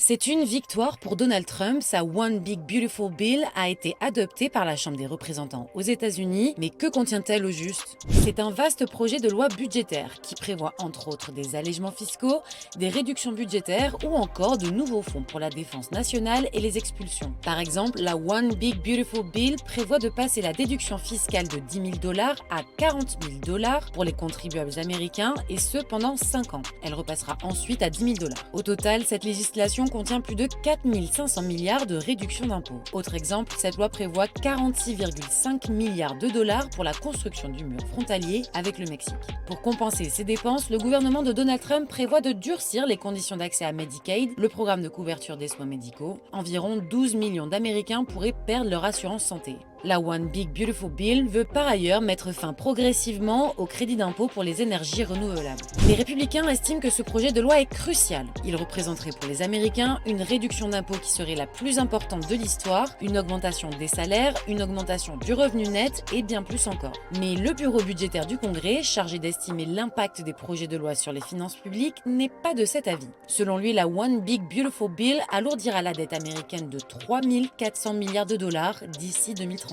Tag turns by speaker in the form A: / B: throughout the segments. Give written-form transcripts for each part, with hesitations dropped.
A: C'est une victoire pour Donald Trump. Sa One Big Beautiful Bill a été adoptée par la Chambre des représentants aux États-Unis. Mais que contient-elle au juste? C'est un vaste projet de loi budgétaire qui prévoit entre autres des allègements fiscaux, des réductions budgétaires ou encore de nouveaux fonds pour la défense nationale et les expulsions. Par exemple, la One Big Beautiful Bill prévoit de passer la déduction fiscale de 10 000 $ à 40 000 $ pour les contribuables américains et ce pendant 5 ans. Elle repassera ensuite à 10 000 $. Au total, cette législation contient plus de 4 500 milliards de réductions d'impôts. Autre exemple, cette loi prévoit 46,5 milliards de dollars pour la construction du mur frontalier avec le Mexique. Pour compenser ces dépenses, le gouvernement de Donald Trump prévoit de durcir les conditions d'accès à Medicaid, le programme de couverture des soins médicaux. Environ 12 millions d'Américains pourraient perdre leur assurance santé. La One Big Beautiful Bill veut par ailleurs mettre fin progressivement au crédit d'impôt pour les énergies renouvelables. Les républicains estiment que ce projet de loi est crucial. Il représenterait pour les Américains une réduction d'impôt qui serait la plus importante de l'histoire, une augmentation des salaires, une augmentation du revenu net et bien plus encore. Mais le bureau budgétaire du Congrès, chargé d'estimer l'impact des projets de loi sur les finances publiques, n'est pas de cet avis. Selon lui, la One Big Beautiful Bill alourdira la dette américaine de 3 400 milliards de dollars d'ici 2034.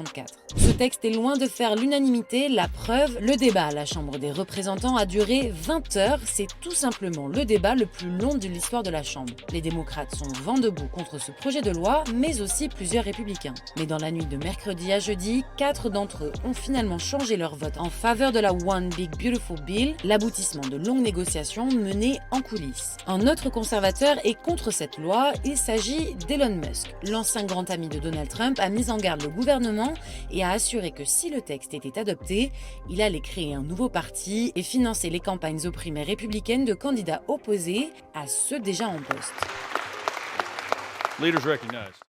A: Ce texte est loin de faire l'unanimité, la preuve, le débat à la Chambre des représentants a duré 20 heures, c'est tout simplement le débat le plus long de l'histoire de la Chambre. Les démocrates sont vent debout contre ce projet de loi, mais aussi plusieurs républicains. Mais dans la nuit de mercredi à jeudi, 4 d'entre eux ont finalement changé leur vote en faveur de la One Big Beautiful Bill, l'aboutissement de longues négociations menées en coulisses. Un autre conservateur est contre cette loi, il s'agit d'Elon Musk. L'ancien grand ami de Donald Trump a mis en garde le gouvernement et a assuré que si le texte était adopté, il allait créer un nouveau parti et financer les campagnes aux primaires républicaines de candidats opposés à ceux déjà en poste.
B: Leaders recognized.